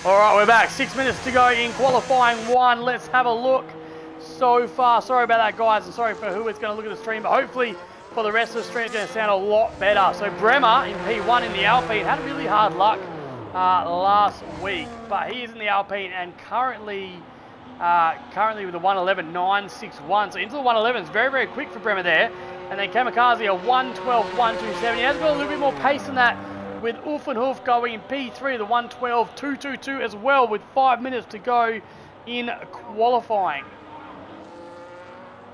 All right, we're back. 6 minutes to go in qualifying one. Let's have a look so far. Sorry about that, guys, and sorry for who is going to look at the stream, but hopefully for the rest of the stream it's going to sound a lot better. So Bremer in P1 in the Alpine had really hard luck last week, but he is in the Alpine and currently with a 1:11.961. So into the 1:11 is very, very quick for Bremer there. And then Kamikaze a 1:12.127. He has got a little bit more pace than that, with Uffenhof going in P3, the 1:12.222 as well, with 5 minutes to go in qualifying.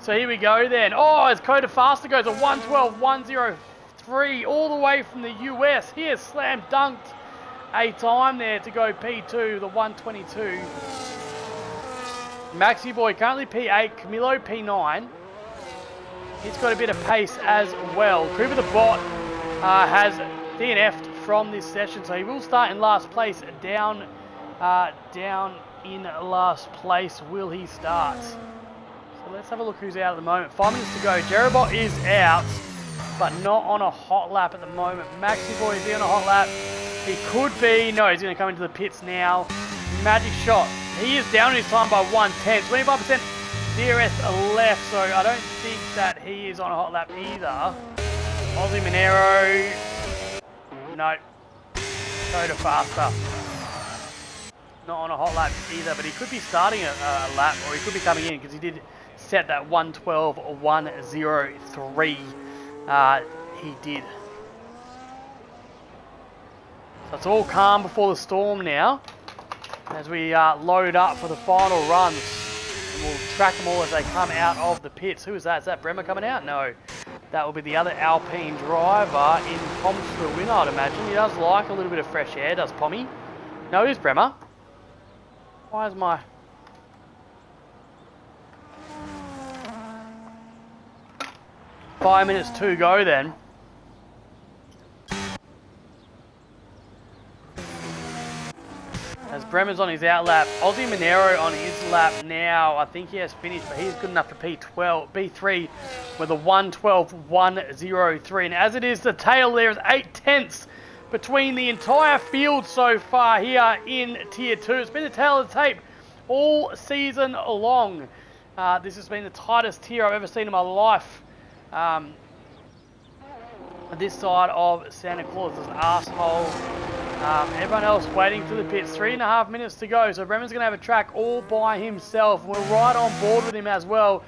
So here we go then. Oh, as Coda Faster goes a 1:12.103 all the way from the US. He has slam dunked a time there to go P2, the 1:22. Maxi Boy currently P8, Camilo P9. He's got a bit of pace as well. Cooper the Bot has DNF'd from this session, so he will start in last place. Down in last place will he start. So let's have a look who's out at the moment. 5 minutes to go. Jerabot is out, but not on a hot lap at the moment. Maxi Boy, is he on a hot lap? He could be. No, he's going to come into the pits now. Magic Shot. He is down in his time by 1:10. 25% DRS left, so I don't think that he is on a hot lap either. Aussie Monero. No. Coda Faster. Not on a hot lap either, but he could be starting a lap, or he could be coming in, because he did set that 1:12.103. He did. So it's all calm before the storm now, as we load up for the final runs. And we'll track them all as they come out of the pits. Who is that? Is that Bremer coming out? No. That will be the other Alpine driver in Pom's for the winner, I'd imagine. He does like a little bit of fresh air, does Pommy? No, it is Bremer. Why is my... ...5 minutes to go then. As Bremer's on his out lap. Aussie Monero on his lap now. I think he has finished, but he's good enough for P3 with a 1:12.103. And as it is, the tail there is 8/10 between the entire field so far here in Tier 2. It's been the tail of the tape all season long. This has been the tightest tier I've ever seen in my life. This side of Santa Claus's arsehole. Everyone else waiting for the pits. 3.5 minutes to go. So Bremer's going to have a track all by himself. We're right on board with him as well,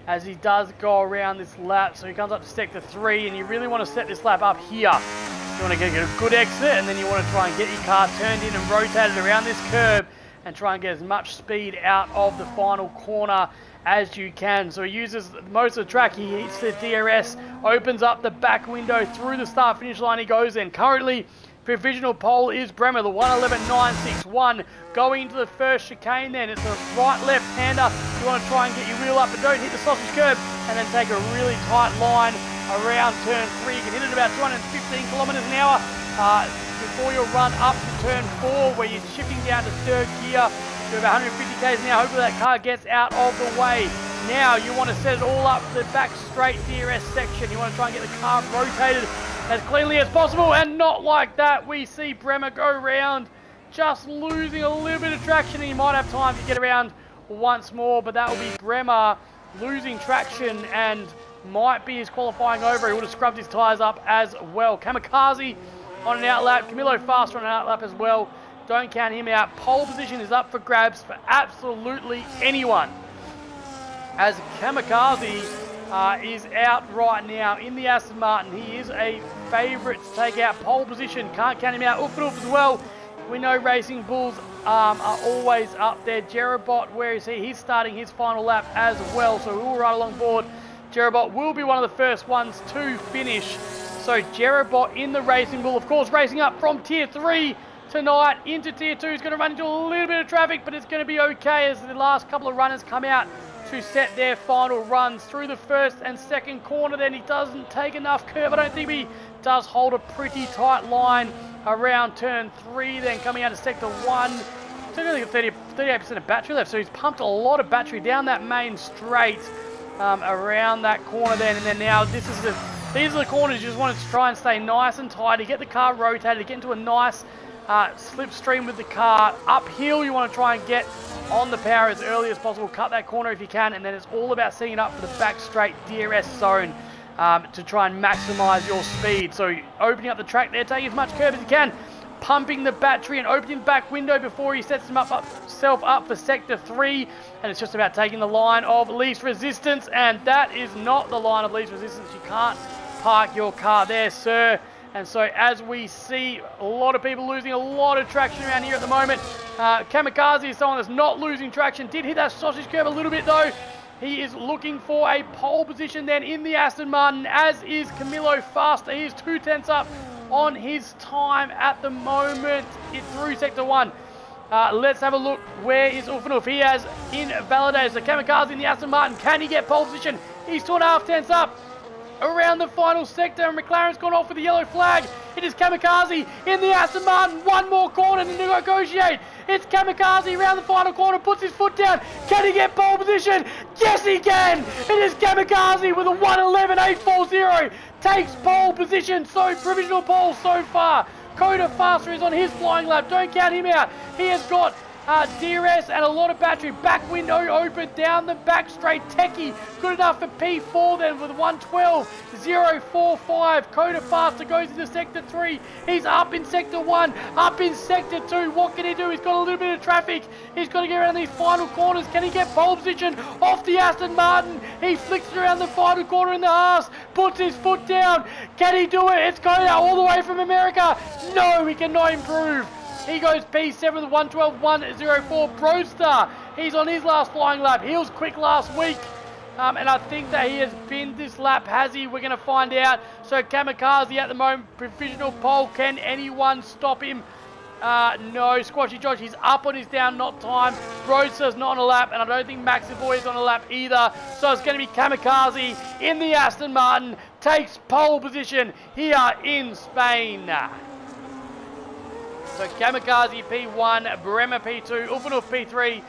as he does go around this lap. So he comes up to sector 3, and you really want to set this lap up here. You want to get a good exit, and then you want to try and get your car turned in and rotated around this curb and try and get as much speed out of the final corner as you can. So he uses most of the track. He hits the DRS, opens up the back window through the start finish line. He goes in. Currently, provisional pole is Bremer, the 1:11.961. Going into the first chicane then. It's a right left-hander. You want to try and get your wheel up, but don't hit the sausage curb, and then take a really tight line around turn 3. You can hit it about 215 kilometers an hour before you run up to turn 4, where you're shifting down to third gear to about 150 k's an hour. Hopefully that car gets out of the way. Now you want to set it all up for the back straight DRS section. You want to try and get the car rotated as cleanly as possible, and not like that. We see Bremer go round, just losing a little bit of traction, and he might have time to get around once more, but that will be Bremer losing traction and might be his qualifying over. He would have scrubbed his tyres up as well. Kamikaze on an outlap, Camilo Faster on an outlap as well. Don't count him out. Pole position is up for grabs for absolutely anyone, as Kamikaze is out right now in the Aston Martin. He is a favourite to take out pole position. Can't count him out. Uffenhof as well. We know Racing Bulls are always up there. Jerabot, where is he? He's starting his final lap as well, so we'll ride along board. Jerabot will be one of the first ones to finish. So Jerabot in the Racing Bull, of course, racing up from Tier 3 tonight into Tier 2. He's going to run into a little bit of traffic, but it's going to be okay, as the last couple of runners come out to set their final runs through the first and second corner. Then he doesn't take enough curve. I don't think he does hold a pretty tight line around turn 3, then coming out of sector 1. He's only got 38% of battery left, so he's pumped a lot of battery down that main straight around that corner then. And then now these are the corners you just want to try and stay nice and tidy, get the car rotated, get into a nice slipstream with the car. Uphill, you want to try and get on the power as early as possible. Cut that corner if you can, and then it's all about setting it up for the back straight DRS zone to try and maximise your speed. So opening up the track there, taking as much curve as you can, pumping the battery and opening the back window before he sets himself up for sector 3, and it's just about taking the line of least resistance, and that is not the line of least resistance. You can't park your car there, sir. And so as we see a lot of people losing a lot of traction around here at the moment, Kamikaze is someone that's not losing traction. Did hit that sausage curve a little bit though. He is looking for a pole position then in the Aston Martin, as is Camilo Faster. He is 2/10 up on his time at the moment through sector 1. Let's have a look. Where is Ulfanuf? He has invalidated. So Kamikaze in the Aston Martin. Can he get pole position? He's 2.5 tenths up around the final sector, and McLaren's gone off with the yellow flag. It is Kamikaze in the Aston Martin. One more corner to negotiate. It's Kamikaze around the final corner, puts his foot down. Can he get pole position? Yes, he can. It is Kamikaze with a 1:11.840. Takes pole position, so provisional pole so far. Coda Faster is on his flying lap. Don't count him out. He has got DRS and a lot of battery. Back window open, down the back straight. Techie, good enough for P4 then with 1:12.045. Coda Faster goes into sector 3. He's up in sector 1, up in sector 2. What can he do? He's got a little bit of traffic. He's got to get around these final corners. Can he get pole position off the Aston Martin? He flicks it around the final corner in the Haas, puts his foot down. Can he do it? It's Coda all the way from America. No, he cannot improve. He goes P7 with 1:12.104. Broadstar, he's on his last flying lap. He was quick last week. And I think that he has binned this lap, has he? We're going to find out. So Kamikaze at the moment, provisional pole. Can anyone stop him? No. Squashy Josh, he's up on his down, not time. Broadstar's not on a lap, and I don't think Maxi Boy is on a lap either. So it's going to be Kamikaze in the Aston Martin. Takes pole position here in Spain. So Kamikaze P1, Bremer P2, Ulfanuf P3,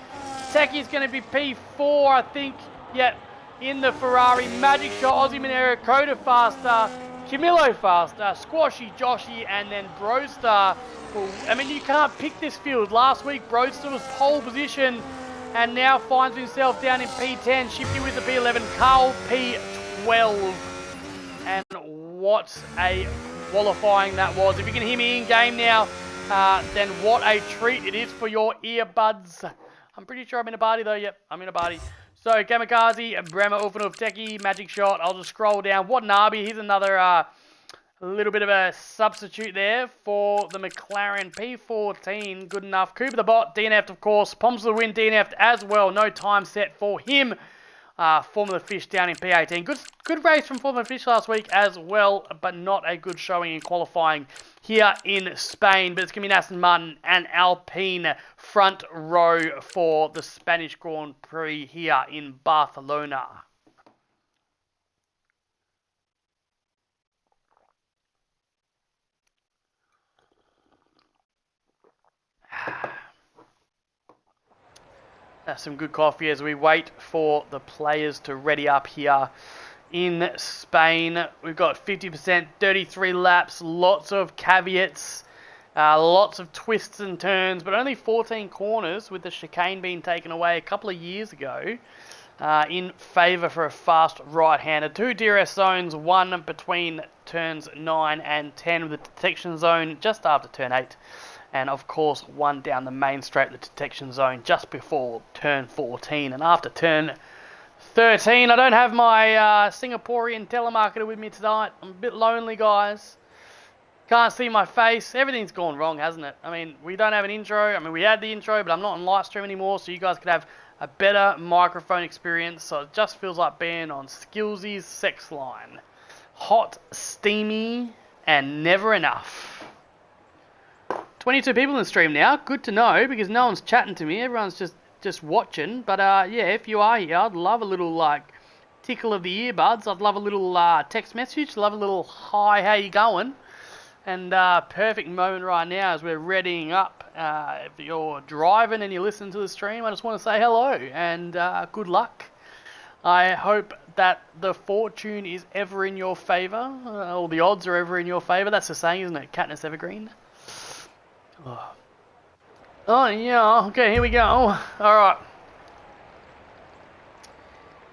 Techie's going to be P4, I think. Yep, in the Ferrari. Magic Shot, Aussie Monero, Coda Faster, Camilo Faster, Squashy Joshy, and then Broadstar. I mean, you can't pick this field. Last week, Broadstar was pole position and now finds himself down in P10. Shifty with the P11, Carl P12. And what a qualifying that was. If you can hear me in game now, then what a treat it is for your earbuds. I'm pretty sure I'm in a party though. Yep, I'm in a party. So Kamikaze, Bremer, Ulfanuf, Techie, Magic Shot. I'll just scroll down. What Nabi. Here's another little bit of a substitute there for the McLaren P14. Good enough. Cooper the Bot, DNF'd of course. Poms the Win, DNF'd as well. No time set for him. Formula Fish down in P18. Good race from Formula Fish last week as well, but not a good showing in qualifying here in Spain. But it's going to be an Aston Martin and Alpine front row for the Spanish Grand Prix here in Barcelona. Some good coffee as we wait for the players to ready up here in Spain. We've got 50%, 33 laps, lots of caveats, lots of twists and turns, but only 14 corners with the chicane being taken away a couple of years ago in favour for a fast right-hander. 2 DRS zones, one between turns 9 and 10 with the detection zone just after turn 8. And of course, one down the main straight, the detection zone, just before turn 14. And after turn 13, I don't have my Singaporean telemarketer with me tonight. I'm a bit lonely, guys. Can't see my face. Everything's gone wrong, hasn't it? I mean, we don't have an intro. I mean, we had the intro, but I'm not on live stream anymore, so you guys could have a better microphone experience. So it just feels like being on Skillsy's sex line. Hot, steamy, and never enough. 22 people in the stream now. Good to know, because no one's chatting to me. Everyone's just watching. But yeah, if you are here, I'd love a little tickle of the earbuds. I'd love a little text message. Love a little hi, how you going? And perfect moment right now as we're readying up. If you're driving and you listen to the stream, I just want to say hello and good luck. I hope that the fortune is ever in your favour, or the odds are ever in your favour. That's the saying, isn't it? Katniss Evergreen. Oh, yeah. Okay, here we go. All right.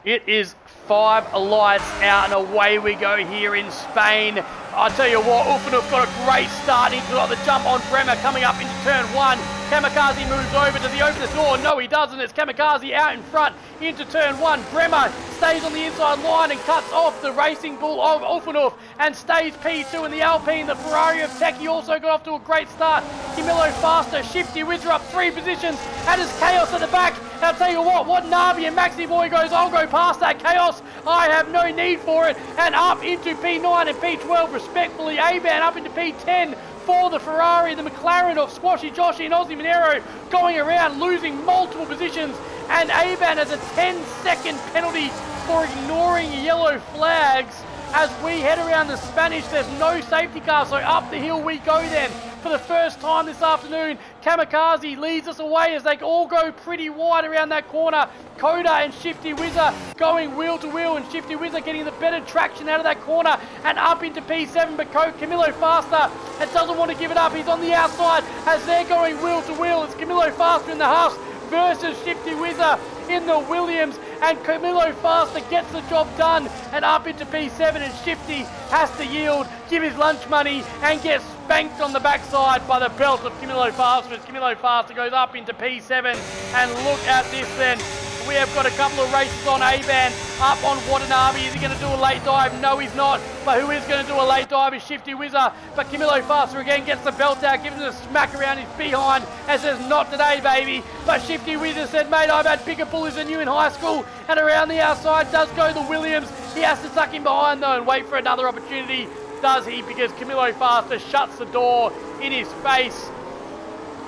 It is 5 lights out and away we go here in Spain. I tell you what, Ufanov got a great start. He's got the jump on Bremer coming up into turn 1. Kamikaze moves over. Does he open the door? No, he doesn't. It's Kamikaze out in front into turn 1. Bremer stays on the inside line and cuts off the Racing Bull of Ufanov and stays P2 in the Alpine. The Ferrari of Techie also got off to a great start. Camillo faster. Shifty Wizard up 3 positions. And there's Chaos at the back. And I'll tell you what Navi and Maxi Boy goes, I'll go past that Chaos. I have no need for it. And up into P9 and P12 respectfully. A-Ban up into P10 for the Ferrari. The McLaren of Squashy Joshy and Aussie Monero going around losing multiple positions. And A-Ban has a 10-second penalty for ignoring yellow flags. As we head around the Spanish, there's no safety car, so up the hill we go then. For the first time this afternoon, Kamikaze leads us away as they all go pretty wide around that corner. Coda and Shifty Wizard going wheel to wheel, and Shifty Wizard getting the better traction out of that corner and up into P7, but Camillo faster and doesn't want to give it up. He's on the outside as they're going wheel to wheel. It's Camillo faster in the Huffs versus Shifty Wizard in the Williams, and Camillo faster gets the job done and up into P7, and Shifty has to yield, give his lunch money and get spanked on the backside by the belt of Camillo Faster. As Camillo Faster goes up into P7, and look at this then. We have got a couple of races on A-Ban up on Watanabe. Is he going to do a late dive? No, he's not. But who is going to do a late dive is Shifty Wizard. But Camillo Faster again gets the belt out, gives him a smack around his behind and says, not today, baby. But Shifty Wizard said, mate, I've had bigger bullies than you in high school. And around the outside does go the Williams. He has to tuck him behind though and wait for another opportunity. Does he? Because Camillo Faster shuts the door in his face.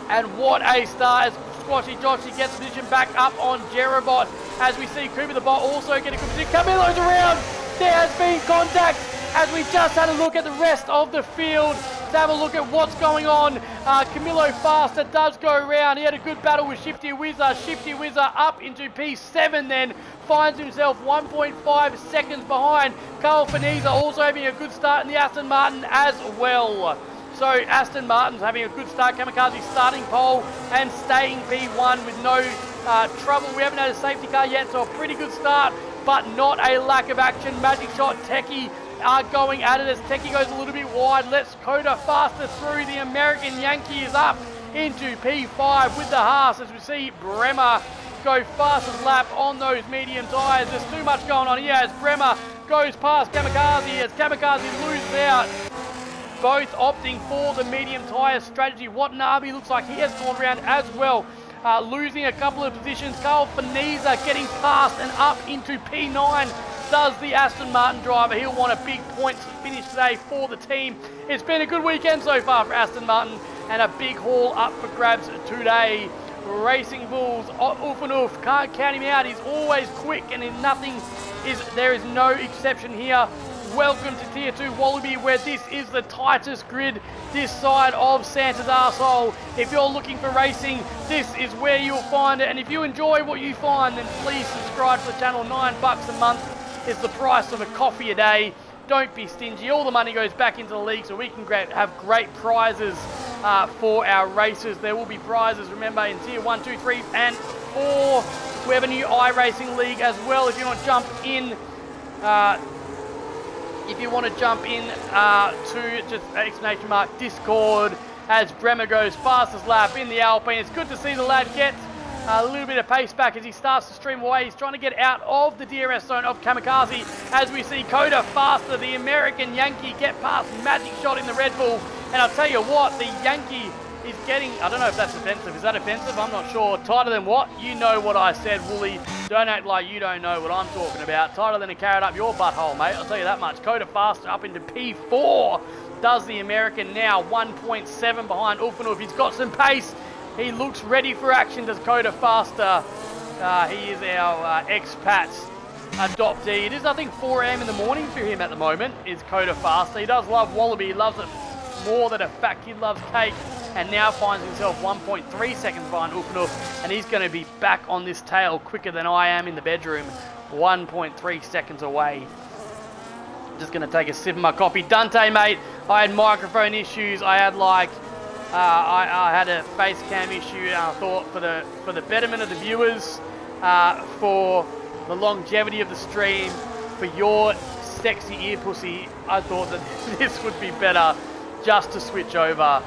And what a start as Squashy Joshy gets position back up on Jerobot. As we see Cooper the Bot also get a good position. Camillo's around. There has been contact as we just had a look at the rest of the field to have a look at what's going on. Camillo Faster does go around. He had a good battle with Shifty Wizard. Shifty Wizard up into P7 then. Finds himself 1.5 seconds behind. Carl Faniza also having a good start in the Aston Martin as well. So Aston Martin's having a good start. Kamikaze starting pole and staying P1 with no trouble. We haven't had a safety car yet, so a pretty good start, but not a lack of action. Magic Shot, Techie are going at it as Techie goes a little bit wide. Let's Coda faster through. The American Yankee is up into P5 with the Haas as we see Bremer go fastest lap on those medium tyres. There's too much going on here as Bremer goes past Kamikaze as Kamikaze loses out. Both opting for the medium tyre strategy. Watanabe looks like he has gone around as well, losing a couple of positions. Carl Faniza getting past and up into P9 does the Aston Martin driver. He'll want a big points finish today for the team. It's been a good weekend so far for Aston Martin and a big haul up for grabs today. Racing Bulls, Ufanov, can't count him out. He's always quick and there is no exception here. Welcome to Tier 2 Wallaby, where this is the tightest grid this side of Santa's arsehole. If you're looking for racing, this is where you'll find it. And if you enjoy what you find, then please subscribe to the channel. $9 a month is the price of a coffee a day. Don't be stingy. All the money goes back into the league so we can have great prizes for our races. There will be prizes, remember, in Tier 1, 2, 3, and 4. We have a new iRacing league as well. If you want to jump in... to just ! Discord as Bremer goes fastest lap in the Alpine. It's good to see the lad get a little bit of pace back as he starts to stream away. He's trying to get out of the DRS zone of Kamikaze as we see Coda faster. The American Yankee get past Magic Shot in the Red Bull. And I'll tell you what, the Yankee is getting, I don't know if that's offensive. Is that offensive? I'm not sure. Tighter than what? You know what I said, Wooly. Don't act like you don't know what I'm talking about. Tighter than a carrot up your butthole, mate. I'll tell you that much. Coda faster up into P4. Does the American now. 1.7 behind Ufanov. He's got some pace. He looks ready for action. Does Coda faster. He is our expats adoptee. It is, I think, 4 AM in the morning for him at the moment. Is Coda faster. He does love Wallaby. He loves it more than a fat kid loves cake. And now finds himself 1.3 seconds behind Ufanov, and he's going to be back on this tail quicker than I am in the bedroom. 1.3 seconds away. Just going to take a sip of my coffee. Dante, mate, I had microphone issues. I had like I had a face cam issue, and I thought for the betterment of the viewers, for the longevity of the stream, for your sexy ear pussy, I thought that this would be better just to switch over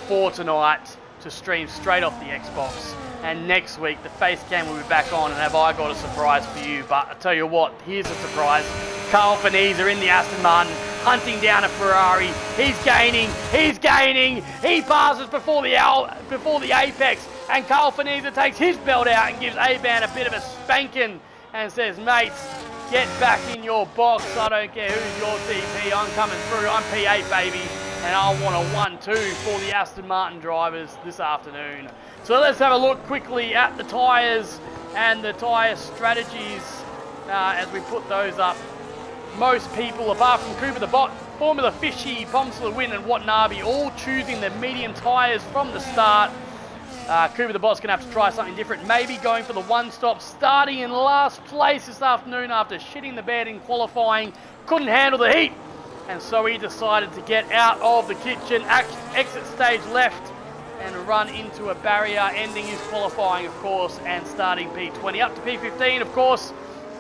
for tonight to stream straight off the Xbox. And next week the face cam will be back on, and have I got a surprise for you. But I tell you what, here's a surprise. Carl Finese in the Aston Martin, hunting down a Ferrari. He's gaining, he passes before the apex, and Carl Finese takes his belt out and gives A-Ban a bit of a spanking and says, mates, get back in your box. I don't care who's your TP, I'm coming through, I'm P8 baby, and I want a 1-2 for the Aston Martin drivers this afternoon. So let's have a look quickly at the tyres and the tyre strategies as we put those up. Most people, apart from Cooper the Bot, Formula Fishy, Bombs for the Win and Watanabe, all choosing the medium tyres from the start. Cooper the Bot's going to have to try something different, maybe going for the one-stop, starting in last place this afternoon after shitting the bed in qualifying, couldn't handle the heat, and so he decided to get out of the kitchen, exit stage left, and run into a barrier, ending his qualifying, of course, and starting P20 up to P15, of course,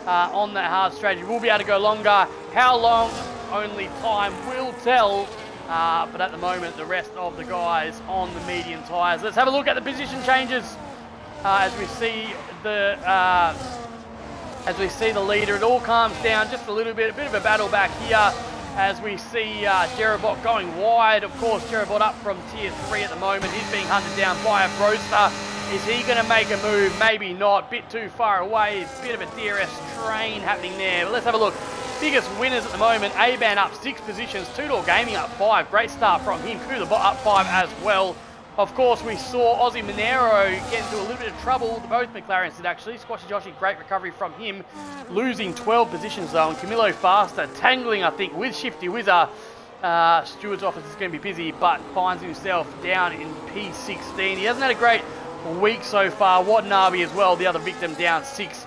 on that hard strategy. We'll be able to go longer. How long? Only time will tell. But at the moment, the rest of the guys on the medium tyres. Let's have a look at the position changes as we see the leader. It all calms down just a little bit. A bit of a battle back here as we see Jerabot going wide. Of course, Jerabot up from tier 3 at the moment. He's being hunted down by a Broster. Is he going to make a move? Maybe not. Bit too far away. It's a bit of a DRS train happening there. But let's have a look. Biggest winners at the moment. A-Ban up 6 positions. Two-Door Gaming up 5. Great start from him. Kuzabot up 5 as well. Of course, we saw Aussie Monero get into a little bit of trouble. Both McLarens did actually. Squashy Joshy, great recovery from him. Losing 12 positions though. And Camilo Faster tangling, I think, with Shifty Whizzer. Stewart's office is going to be busy, but finds himself down in P16. He hasn't had a great week so far. Watanabe as well, the other victim, down 6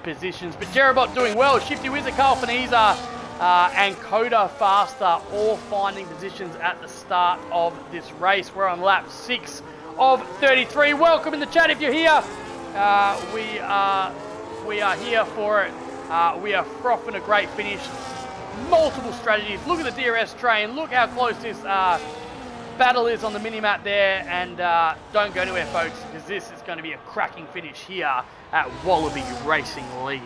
positions. But Jerabot doing well. Shifty Whizzer, Carl Finese, and Coda Faster all finding positions at the start of this race. We're on lap 6 of 33. Welcome in the chat if you're here. We are here for it. We are frothing a great finish. Multiple strategies. Look at the DRS train. Look how close this battle is on the minimap there. And don't go anywhere, folks, because this is going to be a cracking finish here at Wallaby Racing League.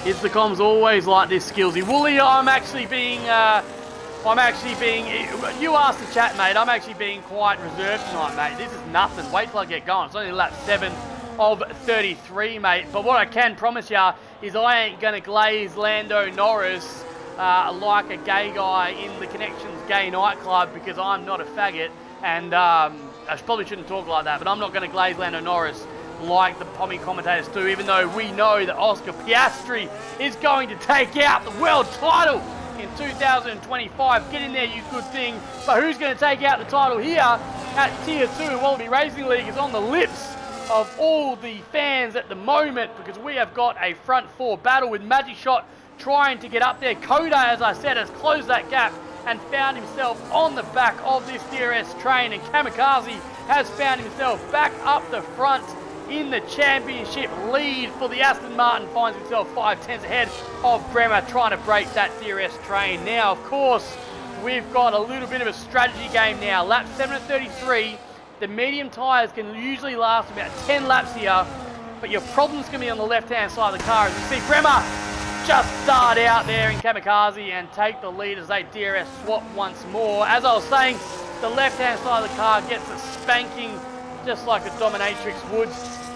Is the comms always like this, Skillsy? Wooly, I'm actually being, you asked the chat, mate, I'm actually being quite reserved tonight, mate. This is nothing. Wait till I get going. It's only lap 7 of 33, mate. But what I can promise ya is I ain't going to glaze Lando Norris like a gay guy in the Connections gay nightclub, because I'm not a faggot. And I probably shouldn't talk like that, but I'm not going to glaze Lando Norris like the Pommy commentators do, even though we know that Oscar Piastri is going to take out the world title in 2025. Get in there, you good thing. But who's going to take out the title here at Tier 2 in Wallaby Racing League is on the lips of all the fans at the moment, because we have got a front 4 battle with Magic Shot trying to get up there. Coda, as I said, has closed that gap and found himself on the back of this DRS train, and Kamikaze has found himself back up the front in the championship lead for the Aston Martin. Finds himself 5 tenths ahead of Bremer, trying to break that DRS train. Now, of course, we've got a little bit of a strategy game now. Lap 7 of 33. The medium tyres can usually last about 10 laps here, but your problem's going to be on the left-hand side of the car. As you see, Bremer just start out there in Kamikaze and take the lead as they DRS swap once more. As I was saying, the left-hand side of the car gets a spanking just like a dominatrix would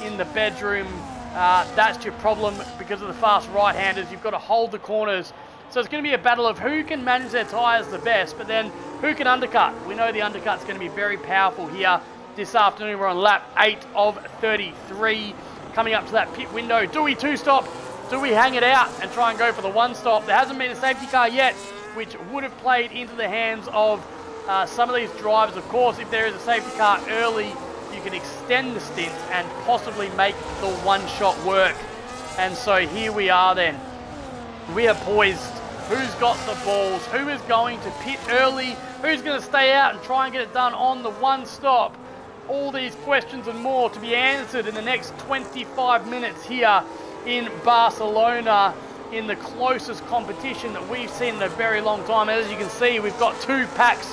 in the bedroom. That's your problem because of the fast right-handers. You've got to hold the corners. So it's going to be a battle of who can manage their tyres the best, but then who can undercut. We know the undercut's going to be very powerful here this afternoon. We're on lap 8 of 33. Coming up to that pit window. Do we two-stop? Do we hang it out and try and go for the one-stop? There hasn't been a safety car yet, which would have played into the hands of some of these drivers. Of course, if there is a safety car early, you can extend the stint and possibly make the one-shot work. And so here we are then. We are poised who's got the balls, who is going to pit early, who's going to stay out and try and get it done on the one stop. All these questions and more to be answered in the next 25 minutes here in Barcelona in the closest competition that we've seen in a very long time. As you can see, we've got two packs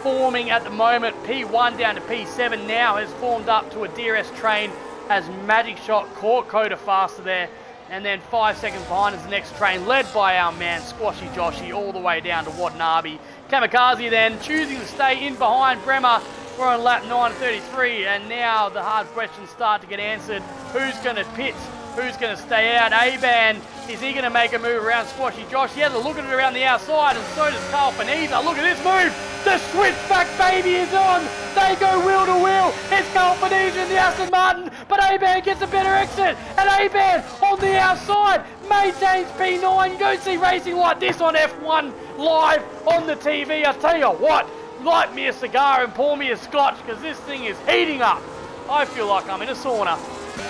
forming at the moment. P1 down to P7 now has formed up to a DRS train as Magic Shot caught Coda faster there. And then 5 seconds behind is the next train, led by our man Squashy Joshy, all the way down to Watanabe. Kamikaze then choosing to stay in behind Bremer. We're on lap 9:33, and now the hard questions start to get answered. Who's going to pit? Who's going to stay out? A-Ban, is he going to make a move around Squashy Josh? He has a look at it around the outside, and so does Carl Panizza. Look at this move! The switchback baby is on! They go wheel to wheel! It's Carl Panizza in the Aston Martin, but A-Ban gets a better exit, and A-Ban on the outside maintains P9. You don't see racing like this on F1 live on the TV. I tell you what, light me a cigar and pour me a scotch, because this thing is heating up. I feel like I'm in a sauna.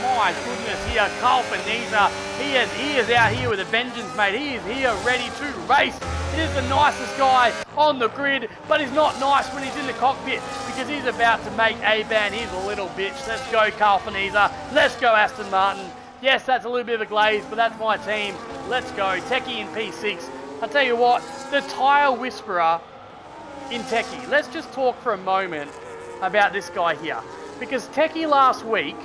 My goodness, here, Carl Panizza, he is out here with a vengeance, mate. He is here ready to race. He is the nicest guy on the grid, but he's not nice when he's in the cockpit, because he's about to make A-Ban his little bitch. Let's go, Carl Panizza. Let's go, Aston Martin. Yes, that's a little bit of a glaze, but that's my team. Let's go. Techie in P6. I tell you what, the tyre whisperer in Techie. Let's just talk for a moment about this guy here, because Techie last week,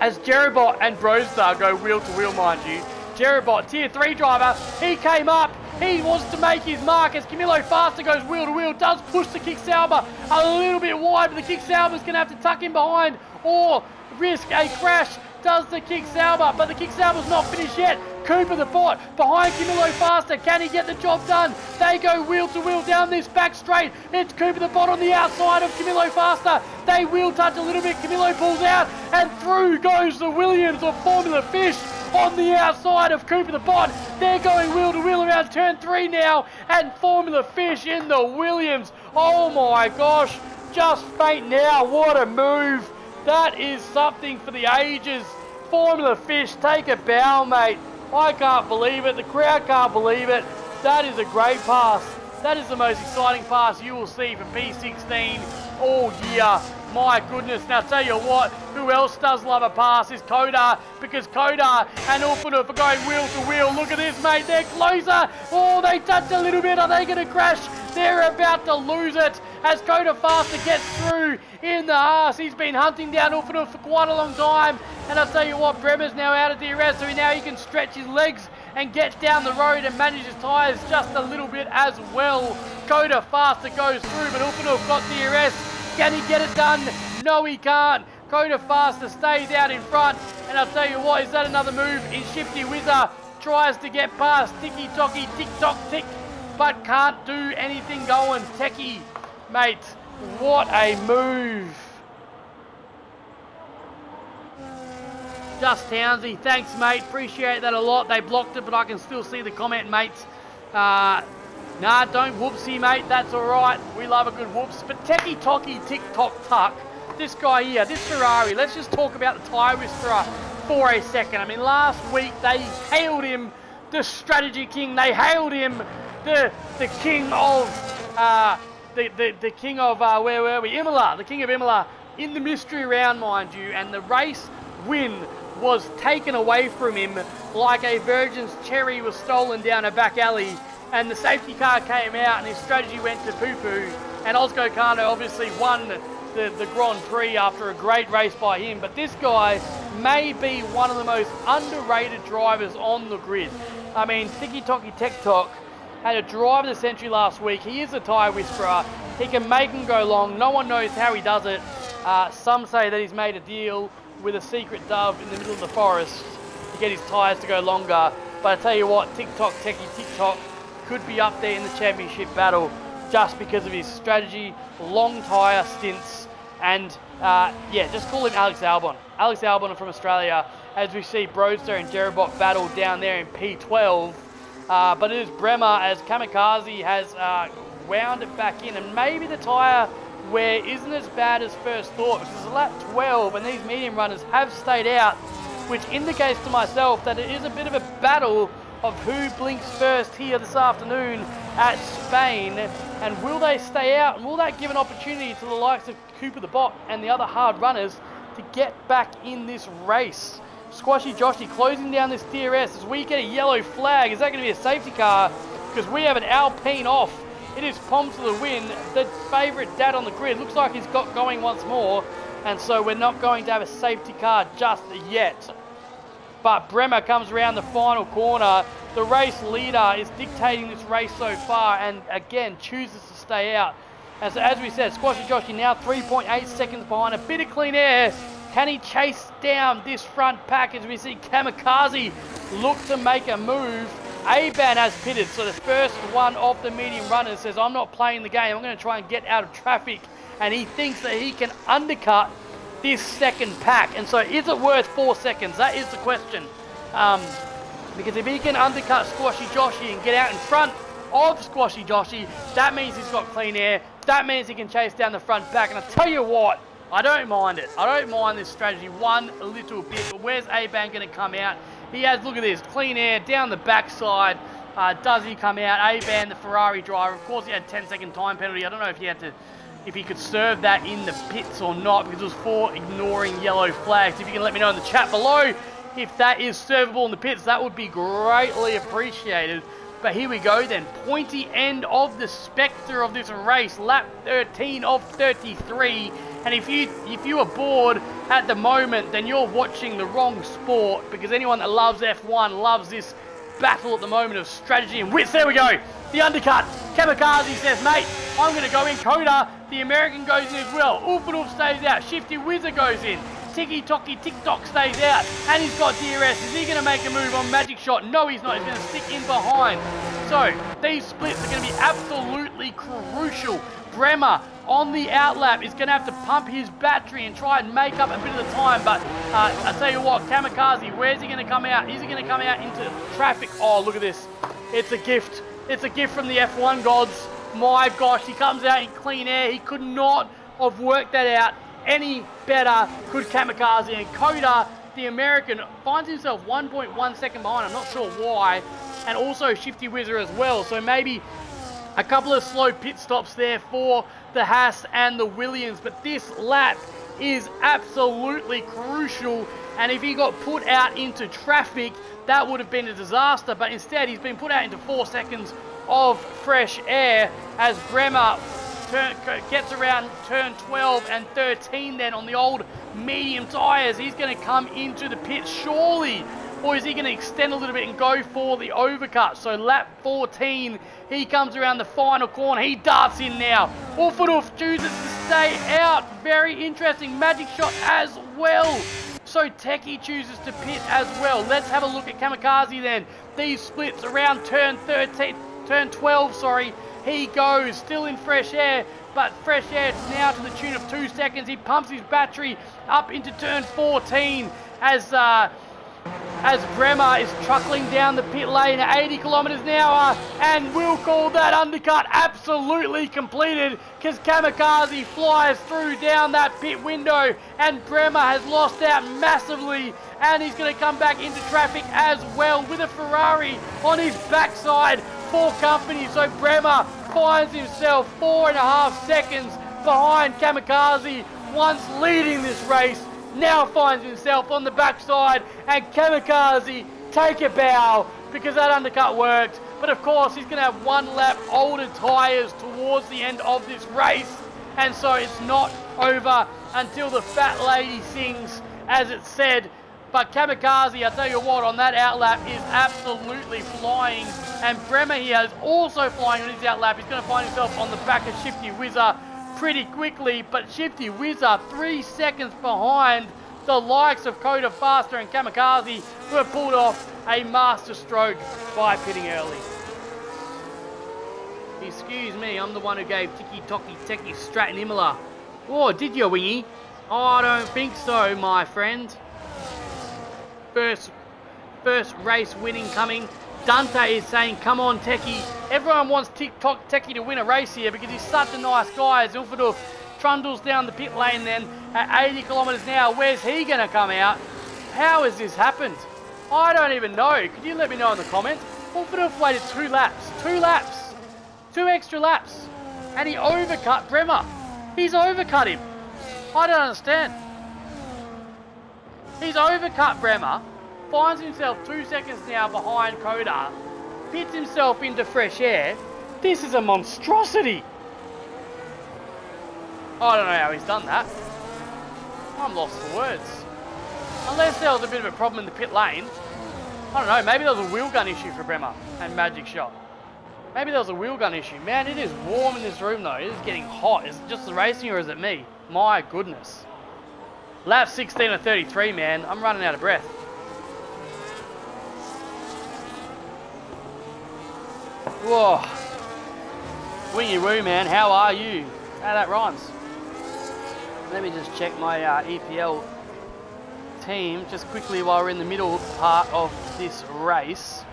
as Jerobot and Brostar go wheel to wheel, mind you, Jerobot, tier 3 driver, he came up, he wants to make his mark as Camilo Faster goes wheel to wheel, does push the Kick Sauber a little bit wide, but the Kick Sauber's going to have to tuck him behind or risk a crash. Does the Kick Sauber, but the Kick Sauber's not finished yet. Cooper the bot behind Camilo Faster. Can he get the job done? They go wheel to wheel down this back straight. It's Cooper the bot on the outside of Camilo Faster. They wheel touch a little bit. Camilo pulls out and through goes the Williams of Formula Fish on the outside of Cooper the bot. They're going wheel to wheel around turn 3 now, and Formula Fish in the Williams. Oh my gosh, just faint now. What a move. That is something for the ages. Formula Fish, take a bow, mate. I can't believe it. The crowd can't believe it. That is a great pass. That is the most exciting pass you will see for P16 all year. My goodness. Now, tell you what, who else does love a pass is Koda, because Koda and Ulfanuf are going wheel to wheel. Look at this, mate. They're closer. Oh, they touch a little bit. Are they going to crash? They're about to lose it as Coda Faster gets through in the arse. He's been hunting down Ulfanuf for quite a long time. And I'll tell you what, Bremer's now out of DRS, so now he can stretch his legs and get down the road and manage his tyres just a little bit as well. Coda Faster goes through, but Ulfanuf got DRS. Can he get it done? No, he can't. Coda Faster stays out in front. And I'll tell you what, is that another move in Shifty Whizzer? Tries to get past Ticky Tocky, Tick Tock Tick, but can't do anything going. Techie, mate, what a move. Just Townsy, thanks, mate. Appreciate that a lot. They blocked it, but I can still see the comment, mates. Nah, don't whoopsie, mate. That's all right. We love a good whoops. But Techie Tocky, Tick Tock Tuck, this guy here, this Ferrari, let's just talk about the tyre whisperer for a second. I mean, last week they hailed him the strategy king. They hailed him the king of the king of where were we? Imola, the king of Imola in the mystery round, mind you, and the race win was taken away from him like a virgin's cherry was stolen down a back alley, and the safety car came out and his strategy went to poo-poo, and Ozco Kano obviously won the Grand Prix after a great race by him. But this guy may be one of the most underrated drivers on the grid. I mean, Tiki Toki Tech Talk had a drive of the century last week. He is a tyre whisperer. He can make them go long. No one knows how he does it. Some say that he's made a deal with a secret dove in the middle of the forest to get his tyres to go longer. But I tell you what, TikTok Techie TikTok could be up there in the championship battle just because of his strategy, long tyre stints, and yeah, just call him Alex Albon. Alex Albon from Australia, as we see Broadster and Jerobot battle down there in P12. But it is Bremer as Kamikaze has wound it back in, and maybe the tyre wear isn't as bad as first thought, because it's lap 12 and these medium runners have stayed out, which indicates to myself that it is a bit of a battle of who blinks first here this afternoon at Spain. And will they stay out? And will that give an opportunity to the likes of Cooper the Bot and the other hard runners to get back in this race? Squashy Joshy closing down this DRS as we get a yellow flag. Is that going to be a safety car? Because we have an Alpine off. It is Poms to the win. The favourite dad on the grid. Looks like he's got going once more. And so we're not going to have a safety car just yet. But Bremer comes around the final corner. The race leader is dictating this race so far and again chooses to stay out. And so as we said, Squashy Joshy now 3.8 seconds behind. A bit of clean air. Can he chase down this front pack as we see Kamikaze look to make a move? Aban has pitted, so the first one of the medium runners says, I'm not playing the game, I'm going to try and get out of traffic. And he thinks that he can undercut this second pack. And so is it worth 4 seconds? That is the question. Because if he can undercut Squashy Joshy and get out in front of Squashy Joshy, that means he's got clean air. That means he can chase down the front pack. And I'll tell you what, I don't mind it. I don't mind this strategy one little bit. But where's Aban going to come out? He has, look at this, clean air down the backside. Does he come out? Aban, the Ferrari driver. Of course, he had 10-second time penalty. I don't know if he had to, if he could serve that in the pits or not, because it was for ignoring yellow flags. If you can let me know in the chat below if that is servable in the pits, that would be greatly appreciated. But here we go then, pointy end of the spectre of this race, lap 13 of 33. And if you are bored at the moment, then you're watching the wrong sport, because anyone that loves F1 loves this battle at the moment of strategy and wits. There we go, the undercut. Kamikaze says, mate, I'm going to go in. Coda, the American, goes in as well. Ulfadulf stays out. Shifty Wizard goes in. Tiki Toki TikTok stays out. And he's got DRS. Is he going to make a move on Magic Shot? No, he's not. He's going to stick in behind. So these splits are going to be absolutely crucial. Bremer on the outlap is going to have to pump his battery and try and make up a bit of the time. But I tell you what, Kamikaze, where's he going to come out? Is he going to come out into traffic? Oh, look at this. It's a gift. It's a gift from the F1 gods. My gosh, he comes out in clean air. He could not have worked that out any better, could Kamikaze. And Coda, the American, finds himself 1.1 second behind. I'm not sure why. And also Shifty Wizard as well. So maybe a couple of slow pit stops there for the Haas and the Williams. But this lap is absolutely crucial. And if he got put out into traffic, that would have been a disaster. But instead, he's been put out into 4 seconds of fresh air as Bremer gets around turn 12 and 13 then on the old medium tyres. He's going to come into the pit surely, or is he going to extend a little bit and go for the overcut? So lap 14, he comes around the final corner. He darts in now. Ulfadulf chooses to stay out. Very interesting. Magic Shot as well. So Techie chooses to pit as well. Let's have a look at Kamikaze then. These splits around turn 12, sorry. He goes, still in fresh air, but fresh air now to the tune of 2 seconds. He pumps his battery up into turn 14 as Bremer is truckling down the pit lane at 80 kilometers an hour, and we'll call that undercut absolutely completed because Kamikaze flies through down that pit window, and Bremer has lost out massively, and he's going to come back into traffic as well with a Ferrari on his backside for company. So Bremer finds himself 4.5 seconds behind Kamikaze, once leading this race. Now finds himself on the backside, and Kamikaze take a bow because that undercut worked. But of course, he's going to have 1 lap older tyres towards the end of this race, and so it's not over until the fat lady sings, as it said. But Kamikaze, I tell you what, on that outlap is absolutely flying, and Bremer here is also flying on his outlap. He's going to find himself on the back of Shifty Wizard pretty quickly, but Shifty Wizard 3 seconds behind the likes of Coda Faster and Kamikaze, who have pulled off a master stroke by pitting early. Excuse me, I'm the one who gave Tiki Toki Techie Stratton Imola. Oh, did you, Wingy? Oh, I don't think so, my friend. First race winning coming. Dante is saying, come on, Techie. Everyone wants TikTok Techie to win a race here because he's such a nice guy. As Ulfadulf trundles down the pit lane then at 80 kilometers an hour. Where's he going to come out? How has this happened? I don't even know. Could you let me know in the comments? Ulfanov waited 2 laps. 2 laps. 2 extra laps. And he overcut Bremer. He's overcut him. I don't understand. He's overcut Bremer. Finds himself 2 seconds now behind Coda. Pits himself into fresh air. This is a monstrosity. I don't know how he's done that. I'm lost for words. Unless there was a bit of a problem in the pit lane. I don't know, maybe there was a wheel gun issue for Bremer and Magic Shot. Maybe there was a wheel gun issue. Man, it is warm in this room though. It is getting hot. Is it just the racing or is it me? My goodness. Lap 16 of 33, man. I'm running out of breath. Whoa. Wingy woo, man. How are you? How that rhymes. Let me just check my EPL team just quickly while we're in the middle part of this race.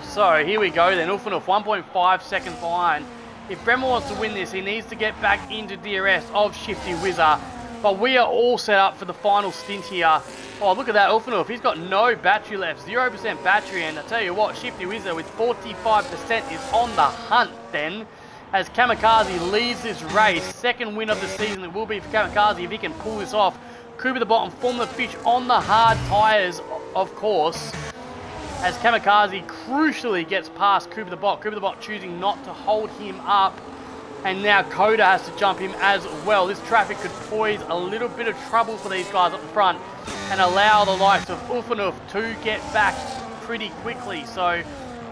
So here we go then. Ulfanov 1.5 seconds behind. If Bremer wants to win this, he needs to get back into DRS of Shifty Whizzer. But we are all set up for the final stint here. Oh, look at that, Ulfanov. He's got no battery left, 0% battery. And I tell you what, Shifty Whizzer with 45% is on the hunt then. As Kamikaze leads this race, second win of the season it will be for Kamikaze if he can pull this off. Cooper the Bot and Formula Fish on the hard tyres, of course. As Kamikaze crucially gets past Cooper the Bot. Cooper the Bot choosing not to hold him up. And now Coda has to jump him as well. This traffic could poise a little bit of trouble for these guys up the front and allow the likes of Ulfanov to get back pretty quickly. So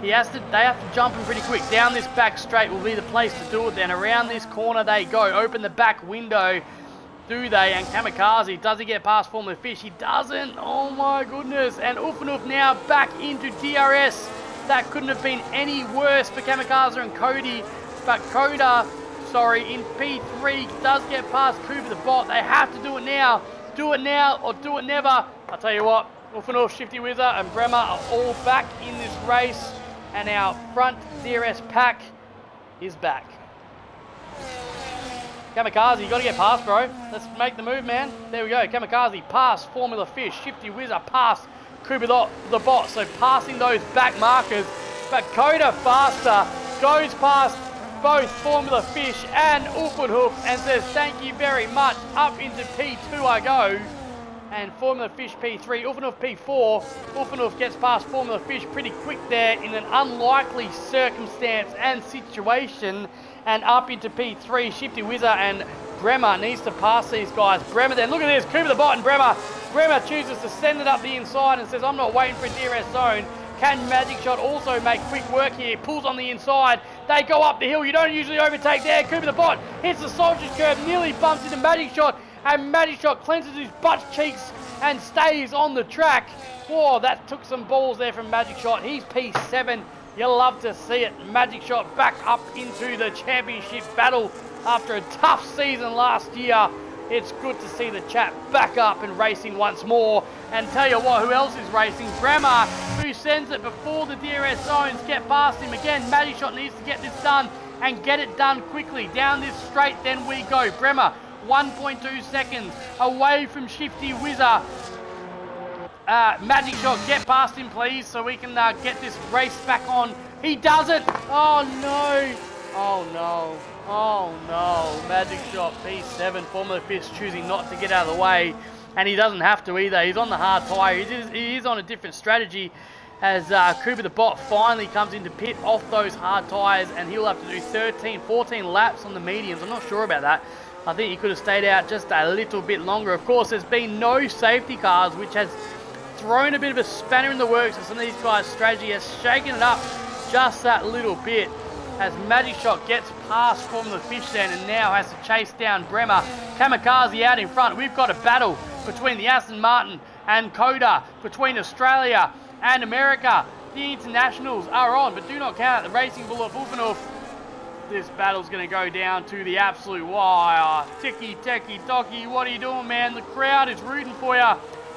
they have to jump him pretty quick. Down this back straight will be the place to do it then. Around this corner they go. Open the back window. Do they? And Kamikaze, does he get past Formula Fish? He doesn't. Oh my goodness. And Ulfanov now back into DRS. That couldn't have been any worse for Kamikaze and Cody. But Coda, in P3 does get past Cooper the Bot. They have to do it now. Do it now or do it never. I'll tell you what, Ulfanov, Shifty Whizzer and Bremer are all back in this race. And our front DRS pack is back. Kamikaze, you got to get past, bro. Let's make the move, man. There we go. Kamikaze past Formula Fish. Shifty Whizzer past Cooper the Bot. So passing those back markers. But Coda faster goes past both Formula Fish and Ulfanov and says thank you very much. Up into P2 I go. And Formula Fish P3, Ulfanov P4. Ulfanov gets past Formula Fish pretty quick there in an unlikely circumstance and situation. And up into P3, Shifty Whizzer and Bremer needs to pass these guys. Bremer then, look at this, Cooper the Bot and Bremer. Bremer chooses to send it up the inside and says, I'm not waiting for a DRS zone. Can Magic Shot also make quick work here? Pulls on the inside. They go up the hill. You don't usually overtake there. Cooper the Bot hits the soldier's curve, nearly bumps into Magic Shot. And Magic Shot cleanses his butt cheeks and stays on the track. Whoa, that took some balls there from Magic Shot. He's P7. You'll love to see it. Magic Shot back up into the championship battle after a tough season last year. It's good to see the chap back up and racing once more. And tell you what, who else is racing? Bremer, who sends it before the DRS zones. Get past him again. Magic Shot needs to get this done and get it done quickly. Down this straight, then we go. Bremer, 1.2 seconds away from Shifty Whizzer. Magic Shot, get past him, please, so we can get this race back on. He doesn't. Oh, no. Oh, no. Oh, no. Magic Shot, P7. Formula Fish choosing not to get out of the way. And he doesn't have to either. He's on the hard tyre. He is on a different strategy as Cooper the Bot finally comes into pit off those hard tyres. And he'll have to do 14 laps on the mediums. I'm not sure about that. I think he could have stayed out just a little bit longer. Of course, there's been no safety cars, which has thrown a bit of a spanner in the works of some of these guys' strategy, has shaken it up just that little bit as Magic Shot gets past Formula Fish then and now has to chase down Bremer. Kamikaze out in front. We've got a battle between the Aston Martin and Coda, between Australia and America. The internationals are on, but do not count out the Racing Bull of Ulfanov. This battle's going to go down to the absolute wire. Ticky-tacky-tocky, what are you doing, man? The crowd is rooting for you.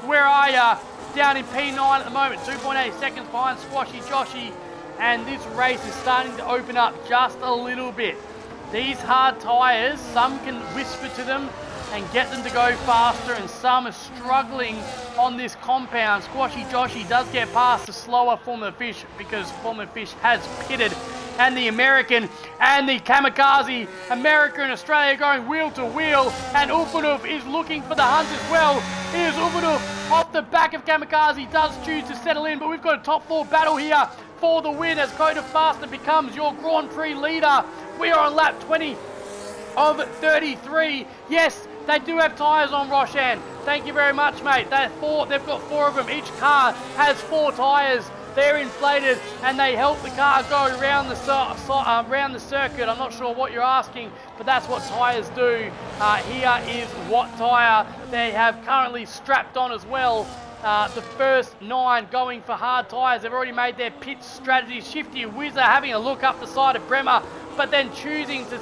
Where are you? Down in P9 at the moment, 2.8 seconds behind Squashy Joshy. And this race is starting to open up just a little bit. These hard tyres, some can whisper to them and get them to go faster, and some are struggling on this compound. Squashy Joshy does get past the slower Formula Fish because Formula Fish has pitted, and the American and the Kamikaze, America and Australia going wheel to wheel, and Upanov is looking for the hunt as well. Here's Upanov off the back of Kamikaze, does choose to settle in, but we've got a top 4 battle here for the win as Coda Faster becomes your Grand Prix leader. We are on lap 20 of 33. Yes, they do have tyres on, Roshan. Thank you very much, mate. They've got 4 of them. Each car has 4 tyres. They're inflated and they help the car go around the circuit. I'm not sure what you're asking, but that's what tyres do. Here is what tyre they have currently strapped on as well. The first 9 going for hard tyres. They've already made their pit strategy. Shifty Whizzer having a look up the side of Bremer, but then choosing to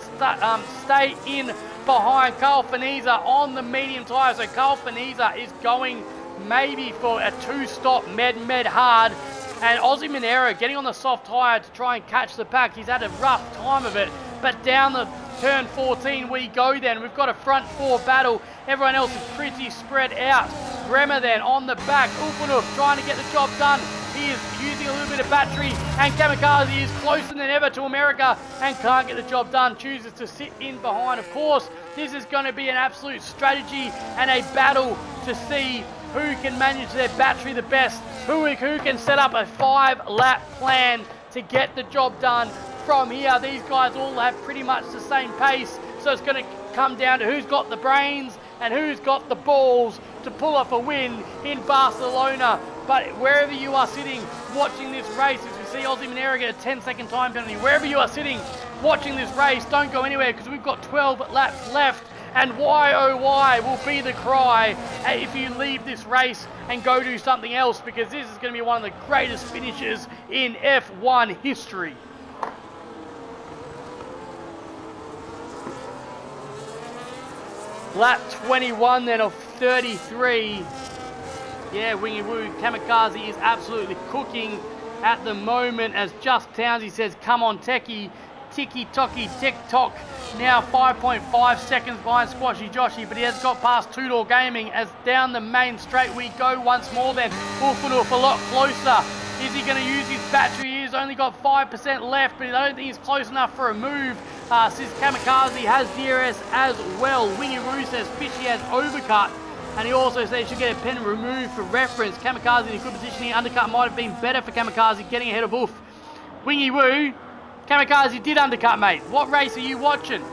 stay in behind Carl Faniza on the medium tyre. So Carl Faniza is going maybe for a 2-stop med hard. And Aussie Monero getting on the soft tyre to try and catch the pack. He's had a rough time of it. But down the turn 14 we go then. We've got a front 4 battle. Everyone else is pretty spread out. Bremer then on the back. Upanov trying to get the job done. He is using a little bit of battery. And Kamikaze is closer than ever to America and can't get the job done. Chooses to sit in behind. Of course, this is going to be an absolute strategy and a battle to see who can manage their battery the best. Who can set up a 5-lap plan to get the job done from here. These guys all have pretty much the same pace, so it's going to come down to who's got the brains and who's got the balls to pull off a win in Barcelona. But wherever you are sitting watching this race, as we see Aussie Monero get a 10-second time penalty, wherever you are sitting watching this race, don't go anywhere because we've got 12 laps left. And why oh why will be the cry if you leave this race and go do something else, because this is going to be one of the greatest finishes in F1 history. Lap 21 then of 33. Yeah, Wingy Woo, Kamikaze is absolutely cooking at the moment as Just Townsy says, come on Techie, ticky-tocky, tick-tock. Now 5.5 seconds behind Squashy Joshy, but he has got past Two Door Gaming as down the main straight we go once more then. Ulfanulf a lot closer. Is he going to use his battery? He's only got 5% left, but I don't think he's close enough for a move. Since Kamikaze has DRS as well. Wingy Woo says Fishy has overcut. And he also says he should get a pen removed for reference. Kamikaze in a good position here. Undercut might have been better for Kamikaze, getting ahead of Wolf. Wingy Woo. Kamikaze did undercut, mate. What race are you watching?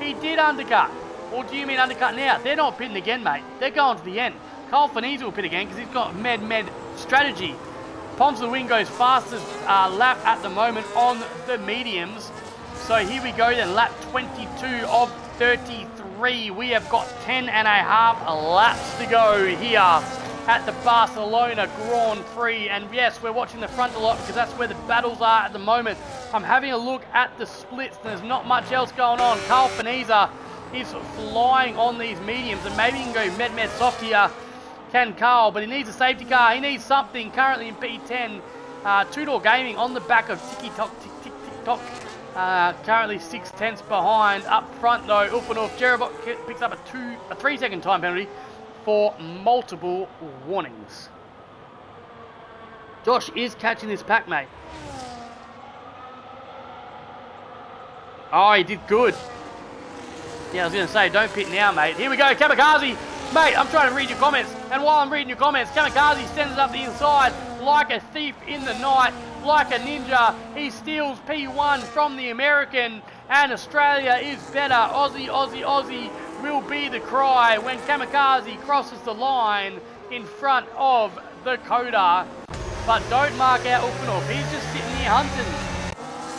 He did undercut. Or do you mean undercut now? They're not pitting again, mate. They're going to the end. Carl Faniza will pit again because he's got med strategy. Palms the Wing goes fastest lap at the moment on the mediums. So here we go then, lap 22 of 33. We have got 10 and a half laps to go here at the Barcelona Grand Prix. And yes, we're watching the front a lot because that's where the battles are at the moment. I'm having a look at the splits and there's not much else going on. Carl Faniza is flying on these mediums and maybe he can go med soft here. Can Carl, but he needs a safety car. He needs something currently in P10. Two Door Gaming on the back of tick-tock. Currently 6/10 behind. Up front though, Ulfanulf Jerabot picks up a 3-second time penalty for multiple warnings. Josh is catching this pack, mate. Oh, he did good. Yeah, I was going to say, don't pit now, mate. Here we go, Kamikaze. Mate, I'm trying to read your comments. And while I'm reading your comments, Kamikaze sends it up the inside like a thief in the night, like a ninja. He steals P1 from the American, and Australia is better. Aussie, Aussie, Aussie will be the cry when Kamikaze crosses the line in front of the Coda. But don't mark out Ulfanulf. He's just sitting here hunting.